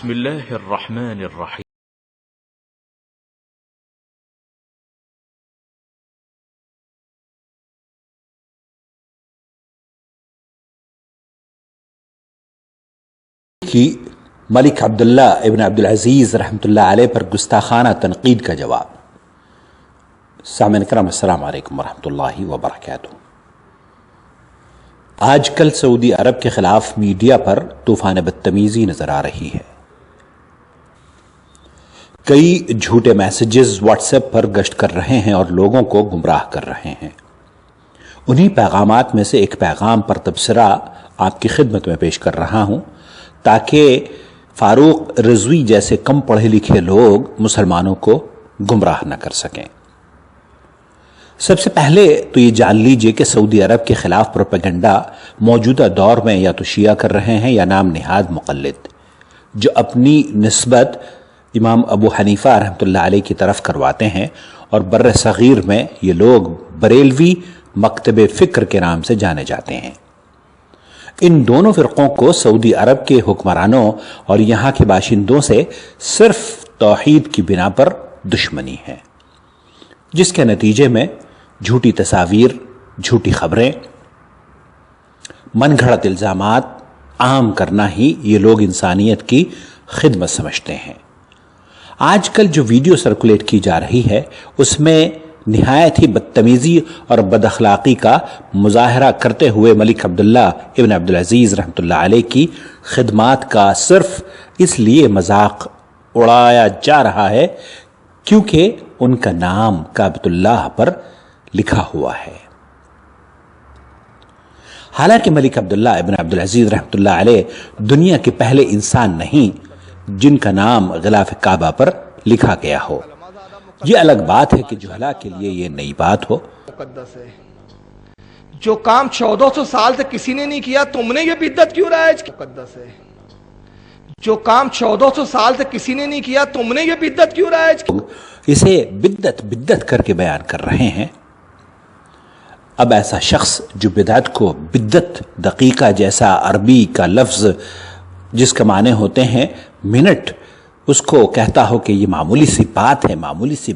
بسم الله الرحمن الرحيم. کی ملک عبداللہ ابن عبدالعزیز رحمۃ اللہ علیہ پر گستاخانہ تنقید کا جواب۔ سامعین کرام السلام علیکم ورحمۃ اللہ وبرکاتہ۔ آج کل سعودی عرب کے خلاف میڈیا پر طوفان بدتمیزی نظر آ رہی ہے۔ کئی جھوٹے میسیجز واٹس ایپ پر گشت کر رہے ہیں اور لوگوں کو گمراہ کر رہے ہیں۔ انہی پیغامات میں سے ایک پیغام پر تبصرہ آپ کی خدمت میں پیش کر رہا ہوں تاکہ فاروق رضوی جیسے کم پڑھے لکھے لوگ مسلمانوں کو گمراہ نہ کر سکیں۔ سب سے پہلے تو یہ جان لیجئے کہ سعودی عرب کے خلاف پروپیگنڈا موجودہ دور میں یا تو شیعہ کر رہے ہیں یا نام نہاد مقلد، جو اپنی نسبت امام ابو حنیفہ رحمۃ اللہ علیہ کی طرف کرواتے ہیں، اور بر صغیر میں یہ لوگ بریلوی مکتب فکر کے نام سے جانے جاتے ہیں۔ ان دونوں فرقوں کو سعودی عرب کے حکمرانوں اور یہاں کے باشندوں سے صرف توحید کی بنا پر دشمنی ہے، جس کے نتیجے میں جھوٹی تصاویر، جھوٹی خبریں، من گھڑت الزامات عام کرنا ہی یہ لوگ انسانیت کی خدمت سمجھتے ہیں۔ آج کل جو ویڈیو سرکولیٹ کی جا رہی ہے اس میں نہایت ہی بدتمیزی اور بد اخلاقی کا مظاہرہ کرتے ہوئے ملک عبداللہ ابن عبدالعزیز رحمۃ اللہ علیہ کی خدمات کا صرف اس لیے مذاق اڑایا جا رہا ہے کیونکہ ان کا نام کعبۃ اللہ پر لکھا ہوا ہے۔ حالانکہ ملک عبداللہ ابن عبدالعزیز رحمۃ اللہ علیہ دنیا کے پہلے انسان نہیں جن کا نام غلاف کعبہ پر لکھا گیا ہو۔ یہ الگ بات ہے کہ جہلا کے لیے یہ نئی بات ہو۔ مقدس ہے، جو کام 1400 سال سے کسی نے نہیں کیا، تم نے یہ بدعت کیوں رائج کی؟ مقدس ہے، جو کام 1400 سال سے کسی نے نہیں کیا، تم نے یہ بدعت کیوں رائج کی؟ اسے بدعت کر کے بیان کر رہے ہیں۔ اب ایسا شخص جو بدعت کو بدعت دقیقہ جیسا عربی کا لفظ جس کا معنی ہوتے ہیں منٹ، اس کو کہتا ہو کہ یہ معمولی سی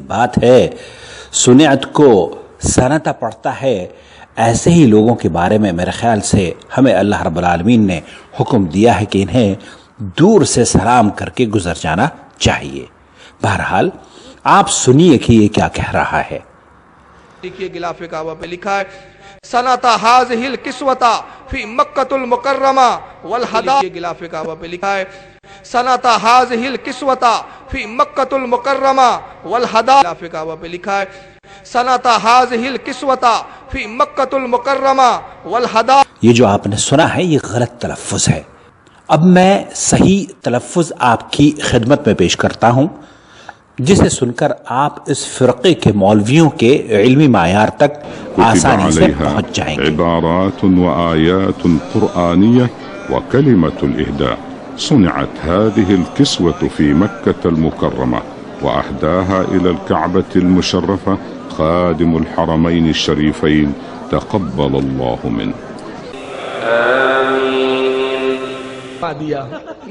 بات ہے، سنت کو سنتا پڑتا ہے، ایسے ہی لوگوں کے بارے میں میرے خیال سے ہمیں اللہ رب العالمین نے حکم دیا ہے کہ انہیں دور سے سلام کر کے گزر جانا چاہیے۔ بہرحال آپ سنیے کہ یہ کیا کہہ رہا ہے۔ دیکھیے غلاف کعبہ پہ لکھا ہے سنتا ہاذہ القسوۃ فی مکۃ المکرمہ والہدا۔ غلاف کعبہ پہ لکھا ہے سنتا ہاذہ القسوۃ فی مکۃ المکرمہ والہدا۔ غلاف کعبہ پہ لکھا ہے سنتا ہاذہ القسوۃ فی مکۃ المکرمہ والہدا۔ یہ جو آپ نے سنا ہے یہ غلط تلفظ ہے۔ اب میں صحیح تلفظ آپ کی خدمت میں پیش کرتا ہوں جسے سن کر آپ اس فرقے کے مولویوں کے علمی معیار تک آسانی سے پہنچ جائیں گے۔ عبارات وآيات قرآنية وكلمة الإهداء صنعت هذه الكسوة في مكة المكرمة وأهداها إلى الكعبة المشرفة خادم الحرمين الشريفين تقبل الله منه۔ دیا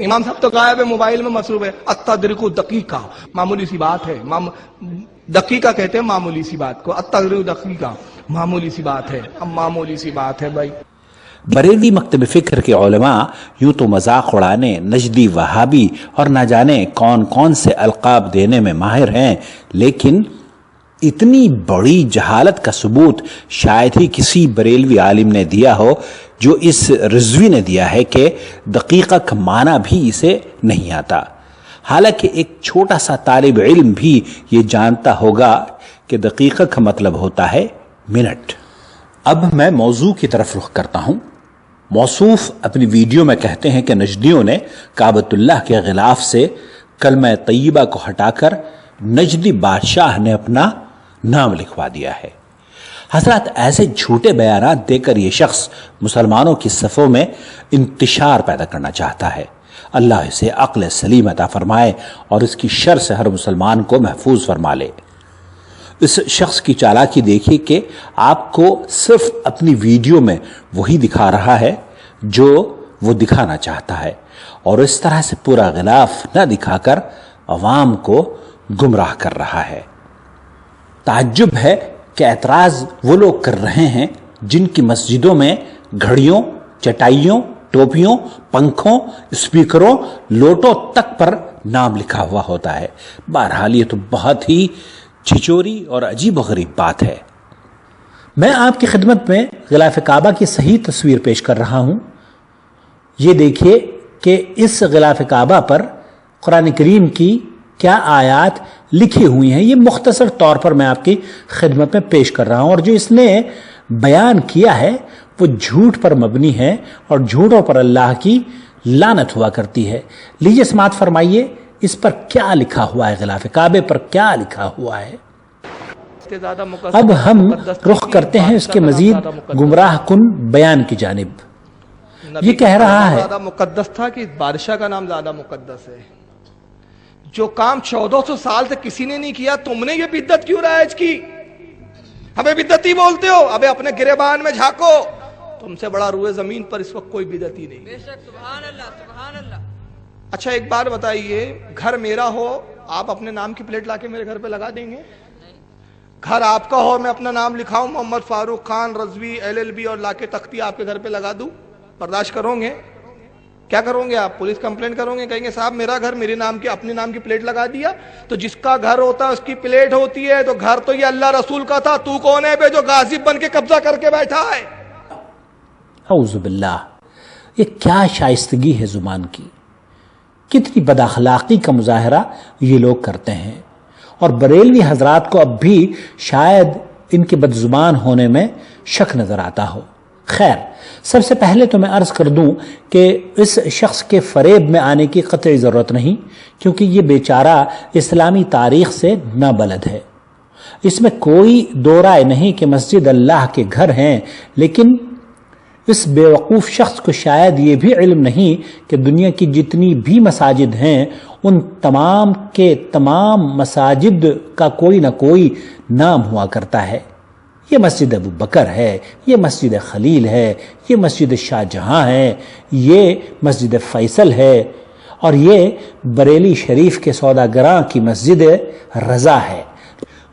امام صاحب تو غائب ہے، موبائل میں مصروف ہے۔ التدریک دقیقہ معمولی سی بات ہے، دقیقہ کہتے ہیں معمولی سی بات کو، التدریک دقیقہ معمولی سی بات ہے۔ اب معمولی سی بات ہے بھائی۔ بریلوی مکتب فکر کے علماء یوں تو مذاق اڑانے، نجدی، وہابی اور نہ جانے کون کون سے القاب دینے میں ماہر ہیں، لیکن اتنی بڑی جہالت کا ثبوت شاید ہی کسی بریلوی عالم نے دیا ہو جو اس رضوی نے دیا ہے کہ دقیقہ کا معنی بھی اسے نہیں آتا، حالانکہ ایک چھوٹا سا طالب علم بھی یہ جانتا ہوگا کہ دقیقہ کا مطلب ہوتا ہے منٹ۔ اب میں موضوع کی طرف رخ کرتا ہوں۔ موصوف اپنی ویڈیو میں کہتے ہیں کہ نجدیوں نے کعبۃ اللہ کے غلاف سے کلمہ طیبہ کو ہٹا کر نجدی بادشاہ نے اپنا نام لکھوا دیا ہے۔ حضرات ایسے جھوٹے بیانات دے کر یہ شخص مسلمانوں کی صفوں میں انتشار پیدا کرنا چاہتا ہے۔ اللہ اسے عقل سلیم عطا فرمائے اور اس کی شر سے ہر مسلمان کو محفوظ فرما لے۔ اس شخص کی چالاکی دیکھیے کہ آپ کو صرف اپنی ویڈیو میں وہی دکھا رہا ہے جو وہ دکھانا چاہتا ہے، اور اس طرح سے پورا غلاف نہ دکھا کر عوام کو گمراہ کر رہا ہے۔ تعجب ہے کہ اعتراض وہ لوگ کر رہے ہیں جن کی مسجدوں میں گھڑیوں، چٹائیوں، ٹوپیوں، پنکھوں، اسپیکروں، لوٹوں تک پر نام لکھا ہوا ہوتا ہے۔ بہرحال یہ تو بہت ہی چھچوری اور عجیب و غریب بات ہے۔ میں آپ کی خدمت میں غلاف کعبہ کی صحیح تصویر پیش کر رہا ہوں۔ یہ دیکھیے کہ اس غلاف کعبہ پر قرآن کریم کی کیا آیات لکھی ہوئی ہیں۔ یہ مختصر طور پر میں آپ کی خدمت میں پیش کر رہا ہوں، اور جو اس نے بیان کیا ہے وہ جھوٹ پر مبنی ہے اور جھوٹوں پر اللہ کی لعنت ہوا کرتی ہے۔ لیجیے سماعت فرمائیے اس پر کیا لکھا ہوا ہے، غلاف کعبے پر کیا لکھا ہوا ہے۔ اب ہم رخ کرتے ہیں اس کے مزید گمراہ کن بیان کی جانب۔ یہ کہہ رہا ہے زیادہ مقدس تھا کہ بادشاہ کا نام زیادہ مقدس ہے۔ جو کام 1400 سال سے کسی نے نہیں کیا، تم نے یہ بدعت کیوں رائج کی؟ ہمیں بدعتی بولتے ہو؟ ابے اپنے گریبان میں جھانکو، تم سے بڑا روئے زمین پر اس وقت کوئی بدعتی نہیں۔ بے شک، سبحان اللہ، سبحان اللہ۔ اچھا ایک بات بتائیے، گھر میرا ہو، آپ اپنے نام کی پلیٹ لا کے میرے گھر پہ لگا دیں گے؟ گھر آپ کا ہو، میں اپنا نام لکھاؤں محمد فاروق خان رضوی LLB اور لا کے تختی آپ کے گھر پہ لگا دوں، برداشت کرو گے؟ کیا کرو گے آپ؟ پولیس کمپلینٹ کرو گے؟ کہیں گے صاحب میرا گھر میرے نام کی اپنے نام کی پلیٹ لگا دیا؟ تو جس کا گھر ہوتا ہے اس کی پلیٹ ہوتی ہے، تو گھر تو یہ اللہ رسول کا تھا، تو کون ہے بے جو غاصب بن کے قبضہ کر کے بیٹھا ہے؟ اعوذ باللہ، یہ کیا شائستگی ہے زبان کی، کتنی بد اخلاقی کا مظاہرہ یہ لوگ کرتے ہیں۔ اور بریلوی حضرات کو اب بھی شاید ان کے بد زبان ہونے میں شک نظر آتا ہو۔ خیر، سب سے پہلے تو میں عرض کر دوں کہ اس شخص کے فریب میں آنے کی قطعی ضرورت نہیں، کیونکہ یہ بیچارہ اسلامی تاریخ سے نابلد ہے۔ اس میں کوئی دو رائے نہیں کہ مسجد اللہ کے گھر ہیں، لیکن اس بے وقوف شخص کو شاید یہ بھی علم نہیں کہ دنیا کی جتنی بھی مساجد ہیں ان تمام کے تمام مساجد کا کوئی نہ کوئی نام ہوا کرتا ہے۔ یہ مسجد ابو بکر ہے، یہ مسجد خلیل ہے، یہ مسجد شاہ جہاں ہے، یہ مسجد فیصل ہے، اور یہ بریلی شریف کے سوداگراں کی مسجد رضا ہے،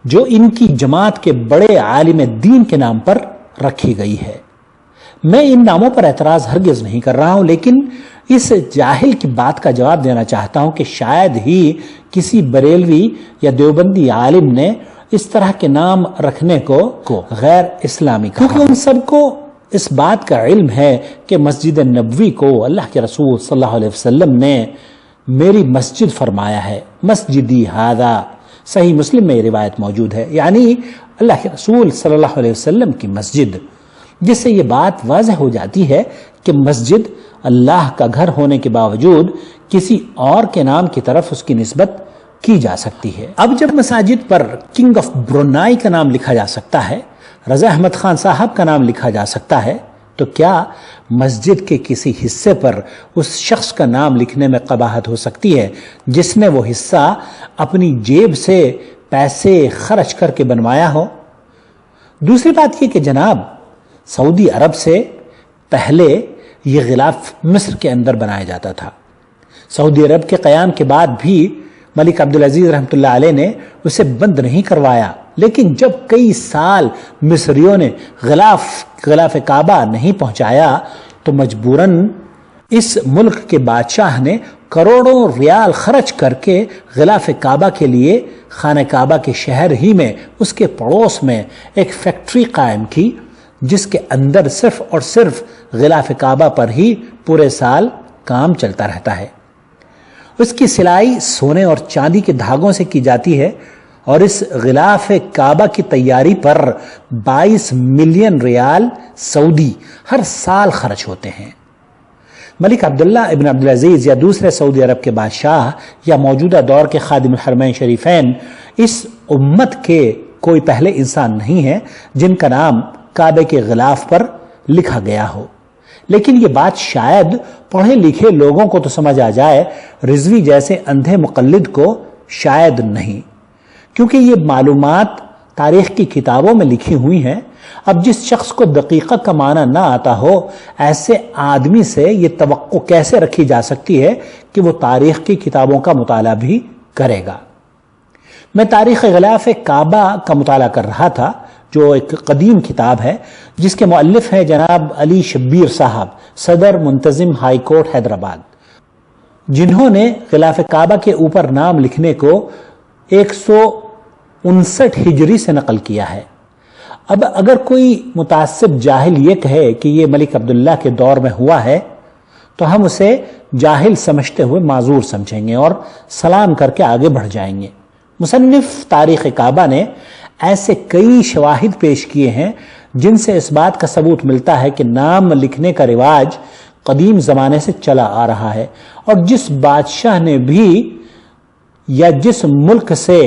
جو ان کی جماعت کے بڑے عالم دین کے نام پر رکھی گئی ہے۔ میں ان ناموں پر اعتراض ہرگز نہیں کر رہا ہوں، لیکن اس جاہل کی بات کا جواب دینا چاہتا ہوں کہ شاید ہی کسی بریلوی یا دیوبندی عالم نے اس طرح کے نام رکھنے کو غیر اسلامی کہا، کیونکہ ان سب کو اس بات کا علم ہے کہ مسجد نبوی کو اللہ کے رسول صلی اللہ علیہ وسلم نے میری مسجد فرمایا ہے، مسجدی ھذا۔ صحیح مسلم میں یہ روایت موجود ہے، یعنی اللہ کے رسول صلی اللہ علیہ وسلم کی مسجد، جس سے یہ بات واضح ہو جاتی ہے کہ مسجد اللہ کا گھر ہونے کے باوجود کسی اور کے نام کی طرف اس کی نسبت کی جا سکتی ہے۔ اب جب مساجد پر کنگ آف برونائی کا نام لکھا جا سکتا ہے، رضا احمد خان صاحب کا نام لکھا جا سکتا ہے، تو کیا مسجد کے کسی حصے پر اس شخص کا نام لکھنے میں قباحت ہو سکتی ہے جس نے وہ حصہ اپنی جیب سے پیسے خرچ کر کے بنوایا ہو؟ دوسری بات یہ کہ جناب سعودی عرب سے پہلے یہ غلاف مصر کے اندر بنایا جاتا تھا۔ سعودی عرب کے قیام کے بعد بھی ملک عبدالعزیز رحمۃ اللہ علیہ نے اسے بند نہیں کروایا، لیکن جب کئی سال مصریوں نے غلاف کعبہ نہیں پہنچایا تو مجبوراً اس ملک کے بادشاہ نے کروڑوں ریال خرچ کر کے غلاف کعبہ کے لیے خانہ کعبہ کے شہر ہی میں اس کے پڑوس میں ایک فیکٹری قائم کی، جس کے اندر صرف اور صرف غلاف کعبہ پر ہی پورے سال کام چلتا رہتا ہے۔ اس کی سلائی سونے اور چاندی کے دھاگوں سے کی جاتی ہے، اور اس غلاف کعبہ کی تیاری پر 22 ملین ریال سعودی ہر سال خرچ ہوتے ہیں۔ ملک عبداللہ ابن عبدالعزیز یا دوسرے سعودی عرب کے بادشاہ یا موجودہ دور کے خادم الحرمین شریفین اس امت کے کوئی پہلے انسان نہیں ہیں جن کا نام کعبے کے غلاف پر لکھا گیا ہو، لیکن یہ بات شاید پڑھے لکھے لوگوں کو تو سمجھ آ جائے، رضوی جیسے اندھے مقلد کو شاید نہیں، کیونکہ یہ معلومات تاریخ کی کتابوں میں لکھی ہوئی ہیں۔ اب جس شخص کو دقیقہ کا معنی نہ آتا ہو، ایسے آدمی سے یہ توقع کیسے رکھی جا سکتی ہے کہ وہ تاریخ کی کتابوں کا مطالعہ بھی کرے گا؟ میں تاریخ غلاف کعبہ کا مطالعہ کر رہا تھا، جو ایک قدیم کتاب ہے جس کے مؤلف ہیں جناب علی شبیر صاحب، صدر منتظم ہائی کورٹ حیدرآباد، جنہوں نے غلاف کعبہ کے اوپر نام لکھنے کو 159 ہجری سے نقل کیا ہے۔ اب اگر کوئی متعصب جاہل یہ کہے کہ یہ ملک عبداللہ کے دور میں ہوا ہے تو ہم اسے جاہل سمجھتے ہوئے معذور سمجھیں گے اور سلام کر کے آگے بڑھ جائیں گے۔ مصنف تاریخ کعبہ نے ایسے کئی شواہد پیش کیے ہیں جن سے اس بات کا ثبوت ملتا ہے کہ نام لکھنے کا رواج قدیم زمانے سے چلا آ رہا ہے، اور جس بادشاہ نے بھی یا جس ملک سے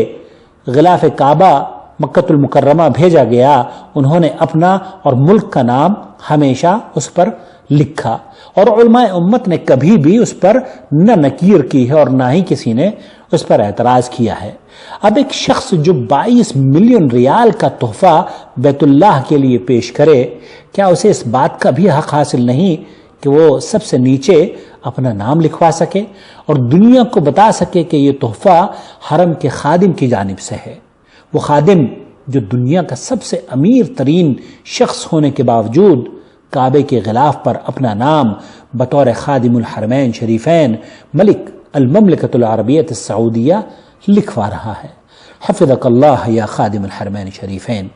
غلاف کعبہ مکۃ المکرمہ بھیجا گیا، انہوں نے اپنا اور ملک کا نام ہمیشہ اس پر لکھا، اور علماء امت نے کبھی بھی اس پر نہ نکیر کی ہے اور نہ ہی کسی نے اس پر اعتراض کیا ہے۔ اب ایک شخص جو 22 ملین ریال کا تحفہ بیت اللہ کے لیے پیش کرے، کیا اسے اس بات کا بھی حق حاصل نہیں کہ وہ سب سے نیچے اپنا نام لکھوا سکے اور دنیا کو بتا سکے کہ یہ تحفہ حرم کے خادم کی جانب سے ہے؟ وہ خادم جو دنیا کا سب سے امیر ترین شخص ہونے کے باوجود کعبے کے غلاف پر اپنا نام بطور خادم الحرمین شریفین ملک المملکۃ العربیۃ السعودیہ لکھوا رہا ہے۔ حفظک اللہ یا خادم الحرمین شریفین،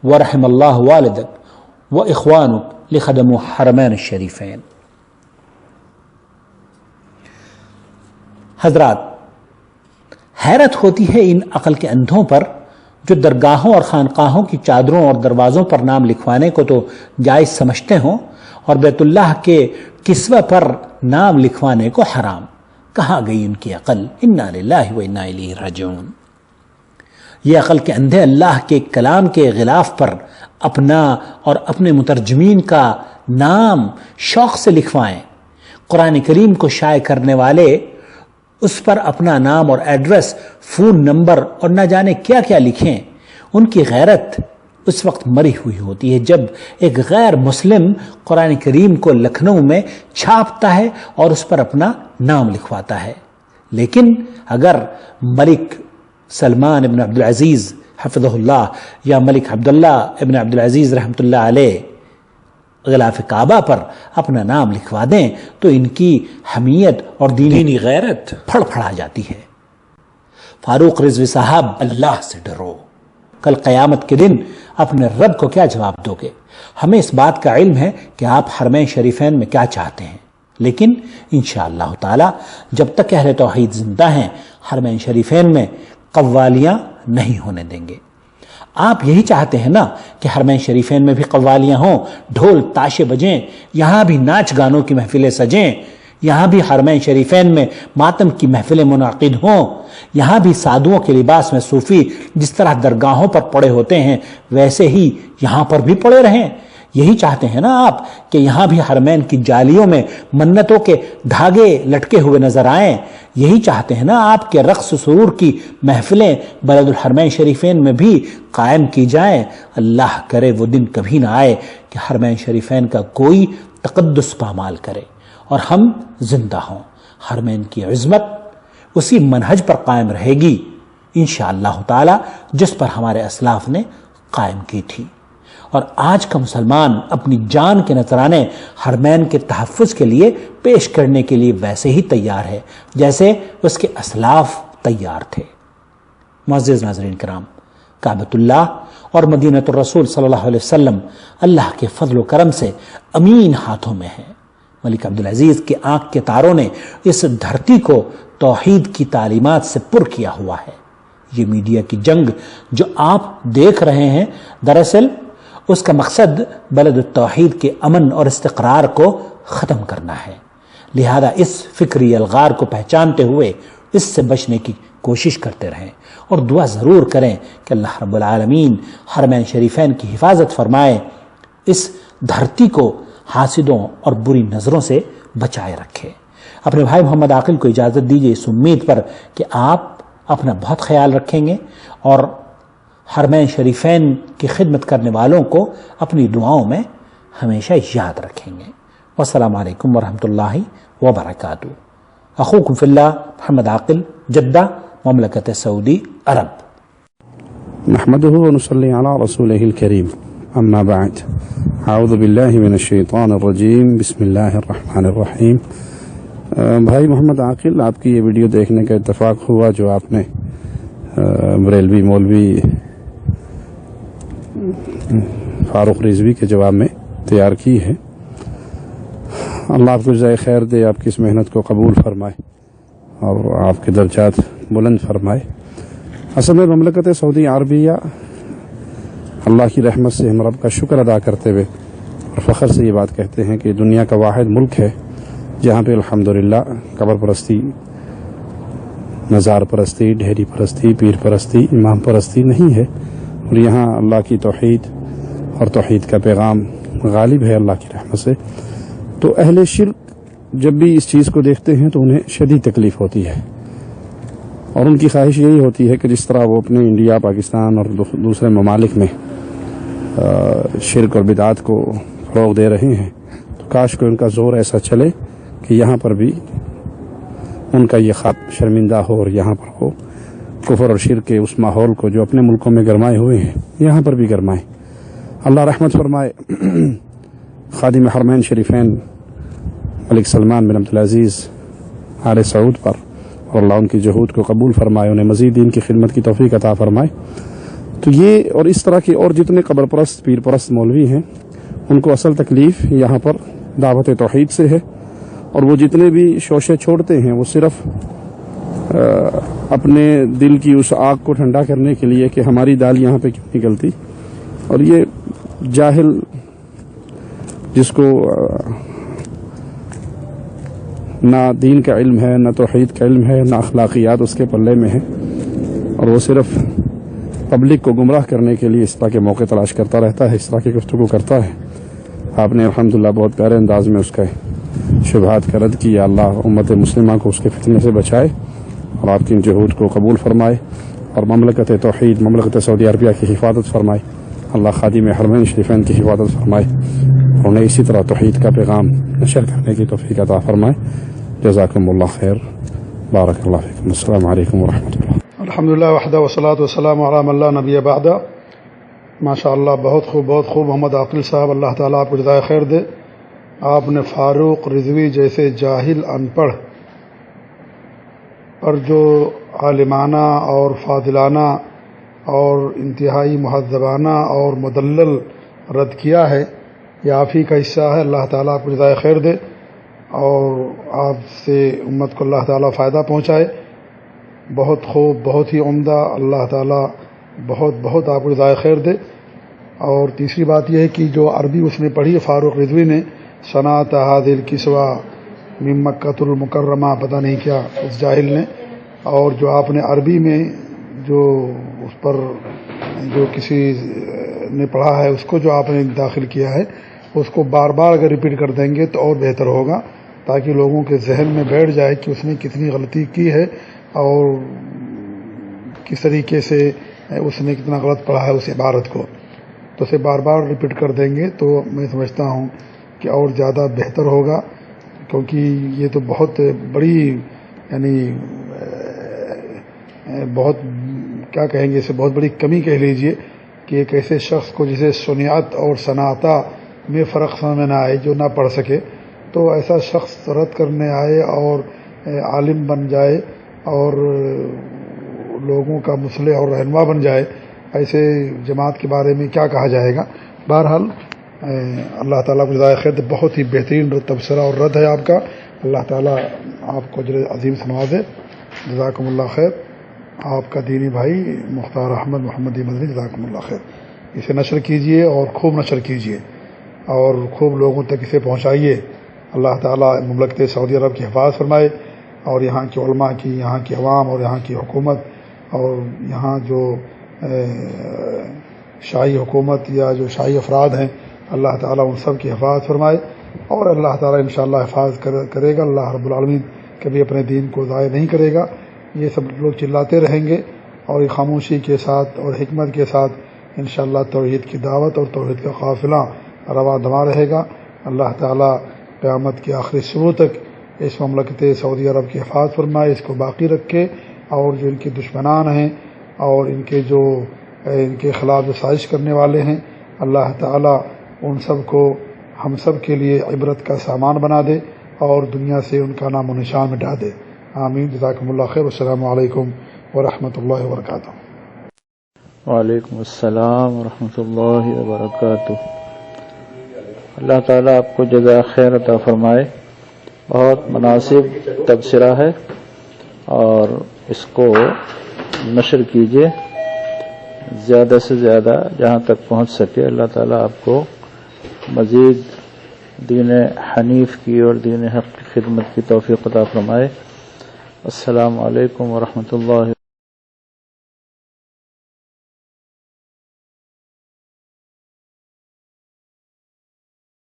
ورحم اللہ والدک و اخوانک لخدم حرمین الشریفین۔ حضرات، حیرت ہوتی ہے ان عقل کے اندھوں پر جو درگاہوں اور خانقاہوں کی چادروں اور دروازوں پر نام لکھوانے کو تو جائز سمجھتے ہوں اور بیت اللہ کے کسوہ پر نام لکھوانے کو حرام۔ کہاں گئی ان کی عقل؟ انا للہ و انا الیہ راجعون۔ یہ عقل کے اندھے اللہ کے کلام کے غلاف پر اپنا اور اپنے مترجمین کا نام شوق سے لکھوائیں، قرآن کریم کو شائع کرنے والے اس پر اپنا نام اور ایڈریس، فون نمبر اور نہ جانے کیا کیا لکھیں۔ ان کی غیرت اس وقت مری ہوئی ہوتی ہے جب ایک غیر مسلم قرآن کریم کو لکھنؤ میں چھاپتا ہے اور اس پر اپنا نام لکھواتا ہے۔ لیکن اگر ملک سلمان ابن عبدالعزیز حفظہ اللہ یا ملک عبداللہ ابن عبدالعزیز رحمۃ اللہ علیہ غلاف کعبہ پر اپنا نام لکھوا دیں تو ان کی حمیت اور دینی غیرت پھڑ پھڑا جاتی ہے۔ فاروق رضوی صاحب، اللہ سے ڈرو، کل قیامت کے دن اپنے رب کو کیا جواب دو گے؟ ہمیں اس بات کا علم ہے کہ آپ حرمین شریفین میں کیا چاہتے ہیں، لیکن انشاءاللہ تعالی جب تک اہل توحید زندہ ہیں حرمین شریفین میں قوالیاں نہیں ہونے دیں گے۔ آپ یہی چاہتے ہیں نا کہ حرمین شریفین میں بھی قوالیاں ہوں، ڈھول تاشے بجیں، یہاں بھی ناچ گانوں کی محفلیں سجیں، یہاں بھی حرمین شریفین میں ماتم کی محفلیں منعقد ہوں، یہاں بھی سادھوؤں کے لباس میں صوفی جس طرح درگاہوں پر پڑے ہوتے ہیں ویسے ہی یہاں پر بھی پڑے رہیں۔ یہی چاہتے ہیں نا آپ کہ یہاں بھی حرمین کی جالیوں میں منتوں کے دھاگے لٹکے ہوئے نظر آئیں۔ یہی چاہتے ہیں نا آپ کہ رقص سرور کی محفلیں بلد الحرمین شریفین میں بھی قائم کی جائیں۔ اللہ کرے وہ دن کبھی نہ آئے کہ حرمین شریفین کا کوئی تقدس پامال کرے اور ہم زندہ ہوں۔ حرمین کی عظمت اسی منہج پر قائم رہے گی انشاءاللہ تعالی جس پر ہمارے اسلاف نے قائم کی تھی، اور آج کا مسلمان اپنی جان کے نذرانے حرمین کے تحفظ کے لیے پیش کرنے کے لیے ویسے ہی تیار ہے جیسے اس کے اسلاف تیار تھے۔ معزز ناظرین کرام، کعبۃ اللہ اور مدینۃ الرسول صلی اللہ علیہ وسلم اللہ کے فضل و کرم سے امین ہاتھوں میں ہیں۔ ملک عبدالعزیز کی آنکھ کے تاروں نے اس دھرتی کو توحید کی تعلیمات سے پر کیا ہوا ہے۔ یہ میڈیا کی جنگ جو آپ دیکھ رہے ہیں دراصل اس کا مقصد بلد التوحید کے امن اور استقرار کو ختم کرنا ہے، لہذا اس فکری الغار کو پہچانتے ہوئے اس سے بچنے کی کوشش کرتے رہیں اور دعا ضرور کریں کہ اللہ رب العالمین حرمین شریفین کی حفاظت فرمائے، اس دھرتی کو حاسدوں اور بری نظروں سے بچائے رکھے۔ اپنے بھائی محمد عاقل کو اجازت دیجیے اس امید پر کہ آپ اپنا بہت خیال رکھیں گے اور حرمین شریفین کی خدمت کرنے والوں کو اپنی دعاؤں میں ہمیشہ یاد رکھیں گے۔ والسلام علیکم ورحمۃ اللہ وبرکاتہ۔ اخوکم فی اللہ محمد عاقل، جدہ، مملکت سعودی عرب۔ نحمده ونصلي على رسوله الكريم اما بعد اعوذ بالله من الشیطان الرجیم بسم اللہ الرحمن الرحیم۔ بھائی محمد عاقل، آپ کی یہ ویڈیو دیکھنے کا اتفاق ہوا جو آپ نے بریلوی مولوی فاروق رضوی کے جواب میں تیار کی ہے۔ اللہ آپ کو جزائے خیر دے، آپ کی اس محنت کو قبول فرمائے اور آپ کے درجات بلند فرمائے۔ اصل میں مملکت سعودی عربیہ اللہ کی رحمت سے ہم رب کا شکر ادا کرتے ہوئے اور فخر سے یہ بات کہتے ہیں کہ دنیا کا واحد ملک ہے جہاں پہ الحمدللہ قبر پرستی، مزار پرستی، ڈھیری پرستی، پیر پرستی، امام پرستی نہیں ہے، اور یہاں اللہ کی توحید اور توحید کا پیغام غالب ہے اللہ کی رحمت سے۔ تو اہل شرک جب بھی اس چیز کو دیکھتے ہیں تو انہیں شدید تکلیف ہوتی ہے، اور ان کی خواہش یہی ہوتی ہے کہ جس طرح وہ اپنے انڈیا، پاکستان اور دوسرے ممالک میں شرک اور بدعات کو فروغ دے رہے ہیں، تو کاش کو ان کا زور ایسا چلے کہ یہاں پر بھی ان کا یہ خواب شرمندہ ہو، اور یہاں پر وہ کفر اور شرک کے اس ماحول کو جو اپنے ملکوں میں گرمائے ہوئے ہیں یہاں پر بھی گرمائے۔ اللہ رحمت فرمائے خادم حرمین شریفین ملک سلمان بن عبدالعزیز آل سعود پر، اور اللہ ان کی جہود کو قبول فرمائے، انہیں مزید دین کی خدمت کی توفیق عطا فرمائے۔ تو یہ اور اس طرح کے اور جتنے قبر پرست، پیر پرست مولوی ہیں، ان کو اصل تکلیف یہاں پر دعوت توحید سے ہے، اور وہ جتنے بھی شوشے چھوڑتے ہیں وہ صرف اپنے دل کی اس آگ کو ٹھنڈا کرنے کے لیے کہ ہماری دال یہاں پہ کیوں نکلتی۔ اور یہ جاہل جس کو نہ دین کا علم ہے، نہ توحید کا علم ہے، نہ اخلاقیات اس کے پلے میں ہے، اور وہ صرف پبلک کو گمراہ کرنے کے لیے اس طرح کے موقع تلاش کرتا رہتا ہے، اس طرح کی گفتگو کرتا ہے۔ آپ نے الحمدللہ بہت پیارے انداز میں اس کا شبہات کا رد کیا۔ اللہ امت مسلمہ کو اس کے فتنے سے بچائے اور آپ کی جہود کو قبول فرمائے، اور مملکت توحید، مملکت سعودی عربیہ کی حفاظت فرمائے۔ اللہ خادم حرمین شریفین کی حفاظت فرمائے، اور انہیں اسی طرح توحید کا پیغام نشر کرنے کی توفیق عطا فرمائے۔ جزاکم اللہ خیر، بارک اللہ فیکم، السلام علیکم ورحمۃ اللہ۔ الحمدللہ وحدہ والصلاۃ والسلام علی من لا نبی بعدہ۔ ماشاء اللہ، بہت خوب، بہت خوب محمد عاقل صاحب، اللہ تعالیٰ آپ کو جزائے خیر دے۔ آپ نے فاروق رضوی جیسے جاہل ان پڑھ پر جو عالمانہ اور فاضلانہ اور انتہائی مہذبانہ اور مدلل رد کیا ہے، یہ آپ ہی کا حصہ ہے۔ اللہ تعالیٰ آپ کو جزائے خیر دے، اور آپ سے امت کو اللہ تعالیٰ فائدہ پہنچائے۔ بہت خوب، بہت ہی عمدہ، اللہ تعالیٰ بہت بہت آپ کو جزائے خیر دے۔ اور تیسری بات یہ ہے کہ جو عربی اس نے پڑھی فاروق رضوی نے، صنعت حاضل کسوا من مکۃ المکرمہ، پتہ نہیں کیا اس جاہل نے، اور جو آپ نے عربی میں جو اس پر جو کسی نے پڑھا ہے اس کو جو آپ نے داخل کیا ہے، اس کو بار بار اگر ریپیٹ کر دیں گے تو اور بہتر ہوگا، تاکہ لوگوں کے ذہن میں بیٹھ جائے کہ اس نے کتنی غلطی کی ہے اور کس طریقے سے اس نے کتنا غلط پڑھا ہے اس عبارت کو۔ تو اسے بار بار ریپیٹ کر دیں گے تو میں سمجھتا ہوں کہ اور زیادہ بہتر ہوگا، کیونکہ یہ تو بہت بڑی، یعنی بہت کیا کہیں گے اسے، بہت بڑی کمی کہہ لیجئے کہ ایک ایسے شخص کو جسے سنیات اور صنعتہ میں فرق سمجھ میں نہ آئے، جو نہ پڑھ سکے، تو ایسا شخص رد کرنے آئے اور عالم بن جائے اور لوگوں کا مصلح اور رہنما بن جائے، ایسے جماعت کے بارے میں کیا کہا جائے گا۔ بہرحال اللہ تعالیٰ کو جزائے خیر، بہت ہی بہترین تبصرہ اور رد ہے آپ کا، اللہ تعالیٰ آپ کو اجر عظیم سے نوازے۔ جزاکم اللہ خیر۔ آپ کا دینی بھائی مختار احمد محمدی مدنی، جزاکم اللہ خیر۔ اسے نشر کیجئے اور خوب نشر کیجئے اور خوب لوگوں تک اسے پہنچائیے۔ اللہ تعالیٰ مملکت سعودی عرب کی حفاظت فرمائے، اور یہاں کی علماء کی، یہاں کی عوام اور یہاں کی حکومت اور یہاں جو شاہی حکومت یا جو شاہی افراد ہیں، اللہ تعالیٰ ان سب کی حفاظت فرمائے، اور اللہ تعالیٰ انشاءاللہ حفاظت کرے گا۔ اللہ رب العالمین کبھی اپنے دین کو ضائع نہیں کرے گا۔ یہ سب لوگ چلاتے رہیں گے اور خاموشی کے ساتھ اور حکمت کے ساتھ انشاءاللہ توحید کی دعوت اور توحید کا قافلہ رواں دواں رہے گا۔ اللہ تعالیٰ قیامت کے آخری صبح تک اس مملکت سعودی عرب کی حفاظت فرمائے، اس کو باقی رکھے، اور جو ان کے دشمنان ہیں اور ان کے خلاف جو سازش کرنے والے ہیں، اللہ تعالیٰ ان سب کو ہم سب کے لیے عبرت کا سامان بنا دے اور دنیا سے ان کا نام و نشان مٹا دے۔ آمین۔ جزاکم اللہ خیر۔ السلام علیکم ورحمۃ اللہ وبرکاتہ۔ وعلیکم السلام ورحمۃ اللہ وبرکاتہ۔ اللہ تعالیٰ آپ کو جزائے خیر عطا فرمائے۔ بہت مناسب تبصرہ ہے اور اس کو نشر کیجیے زیادہ سے زیادہ جہاں تک پہنچ سکے۔ اللہ تعالیٰ آپ کو مزید دین حنیف کی اور دین حق کی خدمت کی توفیق عطا فرمائے۔ السلام علیکم ورحمۃ اللہ۔